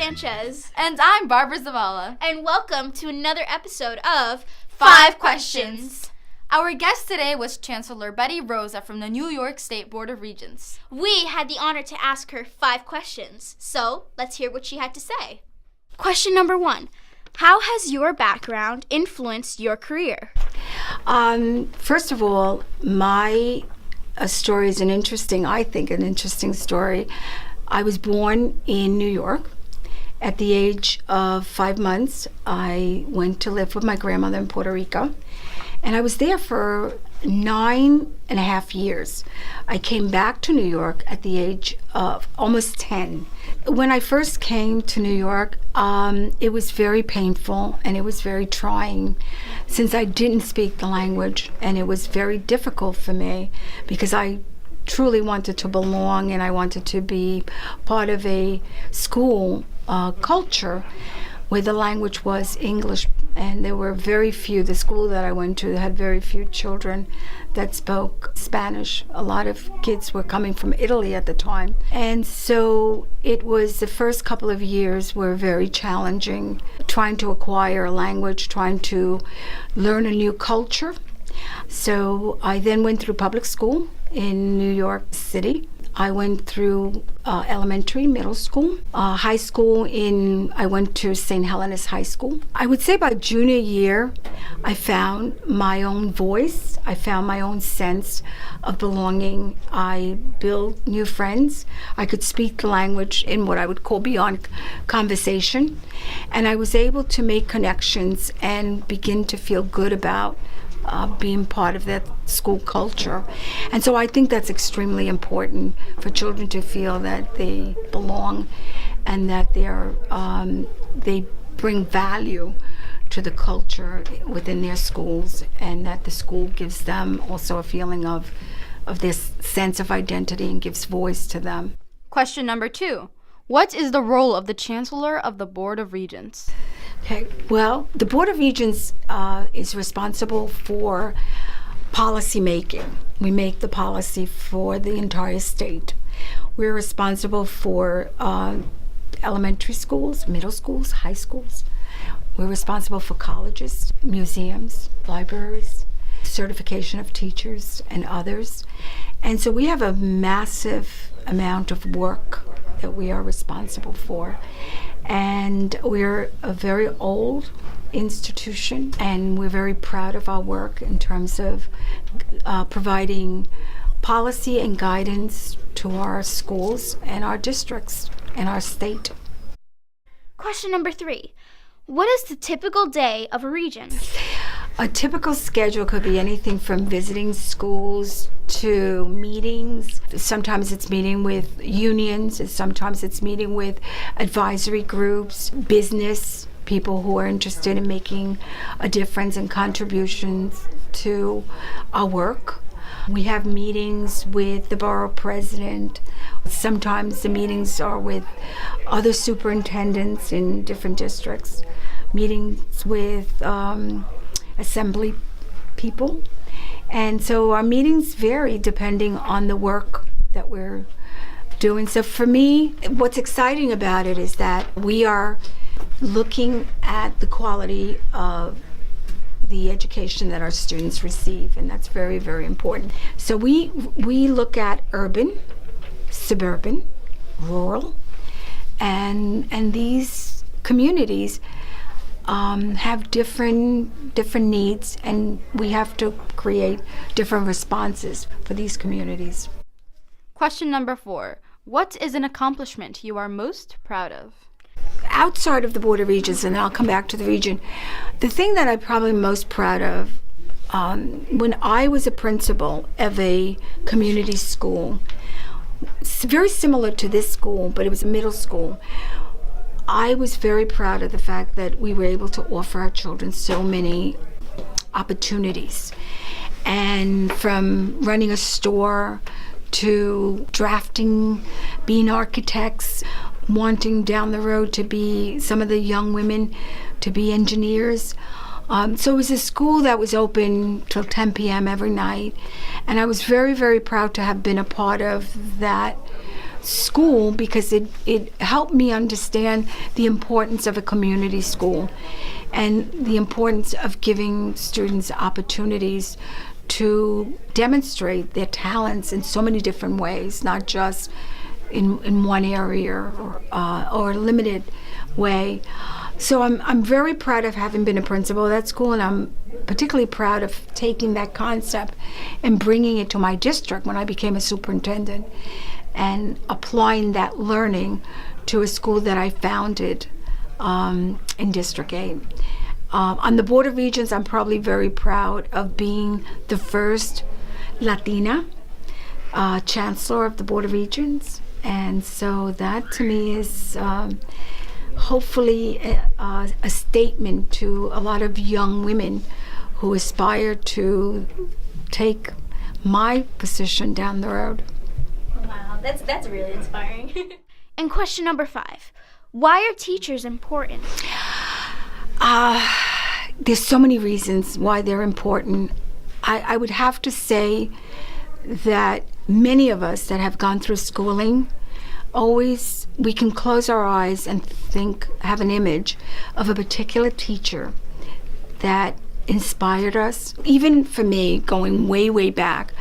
Sanchez. And I'm Barbara Zavala. And welcome to another episode of 5 Questions. Our guest today was Chancellor Betty Rosa from the New York State Board of Regents. We had the honor to ask her 5 questions, so let's hear what she had to say. Question number 1. How has your background influenced your career? First of all, my story is an interesting story. I was born in New York. At the age of 5 months, I went to live with my grandmother in Puerto Rico, and I was there for 9.5 years. I came back to New York at the age of almost 10. When I first came to New York, it was very painful and it was very trying since I didn't speak the language, and it was very difficult for me because I truly wanted to belong and I wanted to be part of a school culture where the language was English, and there were very few. The school that I went to had very few children that spoke Spanish. A lot of kids were coming from Italy at the time, and so it was the first couple of years were very challenging, trying to acquire a language, trying to learn a new culture. So I then went through public school in New York City. I went through elementary, middle school, high school I went to St. Helena's High School. I would say by junior year, I found my own voice. I found my own sense of belonging. I built new friends. I could speak the language in what I would call beyond conversation. And I was able to make connections and begin to feel good about being part of that school culture. And so I think that's extremely important for children to feel that they belong and that they bring value to the culture within their schools, and that the school gives them also a feeling of this sense of identity and gives voice to them. Question number 2. What is the role of the Chancellor of the Board of Regents? Okay, well, the Board of Regents is responsible for policy making. We make the policy for the entire state. We're responsible for elementary schools, middle schools, high schools. We're responsible for colleges, museums, libraries, certification of teachers and others. And so we have a massive amount of work that we are responsible for. And we're a very old institution, and we're very proud of our work in terms of providing policy and guidance to our schools and our districts and our state. Question number 3. What is the typical day of a regent? A typical schedule could be anything from visiting schools to meetings. Sometimes it's meeting with unions, and sometimes it's meeting with advisory groups, business, people who are interested in making a difference and contributions to our work. We have meetings with the borough president. Sometimes the meetings are with other superintendents in different districts, meetings with assembly people. And so our meetings vary depending on the work that we're doing. So for me, what's exciting about it is that we are looking at the quality of the education that our students receive, and that's very, very important. So we look at urban, suburban, rural, and these communities have different needs, and we have to create different responses for these communities. Question number 4. What is an accomplishment you are most proud of? Outside of the Board of Regents, and I'll come back to the region, the thing that I'm probably most proud of, when I was a principal of a community school, very similar to this school, but it was a middle school, I was very proud of the fact that we were able to offer our children so many opportunities. And from running a store to drafting, being architects, wanting down the road to be some of the young women to be engineers. So it was a school that was open till 10 p.m. every night. And I was very, very proud to have been a part of that school because it helped me understand the importance of a community school and the importance of giving students opportunities to demonstrate their talents in so many different ways, not just in one area or a limited way. So I'm very proud of having been a principal of that school, and I'm particularly proud of taking that concept and bringing it to my district when I became a superintendent and applying that learning to a school that I founded in District 8. On the Board of Regents, I'm probably very proud of being the first Latina Chancellor of the Board of Regents. And so that to me is hopefully a statement to a lot of young women who aspire to take my position down the road. Wow, that's really inspiring. And question number 5. Why are teachers important? There's so many reasons why they're important. I would have to say that many of us that have gone through schooling, we can close our eyes and have an image of a particular teacher that inspired us. Even for me, going way, way back,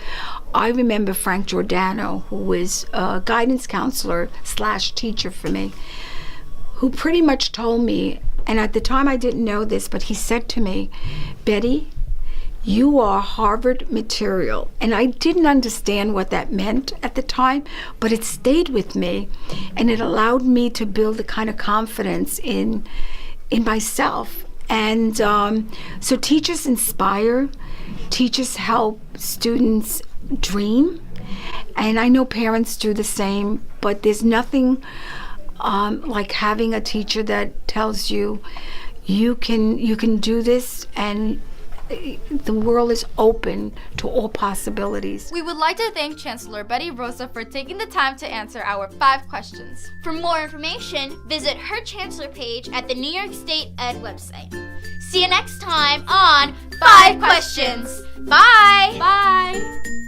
I remember Frank Giordano, who was a guidance counselor / teacher for me, who pretty much told me, and at the time I didn't know this, but he said to me, "Betty, you are Harvard material." And I didn't understand what that meant at the time, but it stayed with me, and it allowed me to build a kind of confidence in myself. And so teachers inspire, teachers help students dream, and I know parents do the same, but there's nothing like having a teacher that tells you you can do this, and the world is open to all possibilities. We would like to thank Chancellor Betty Rosa for taking the time to answer our 5 questions. For more information, visit her Chancellor page at the New York State Ed website. See you next time on 5 Questions. Bye! Bye!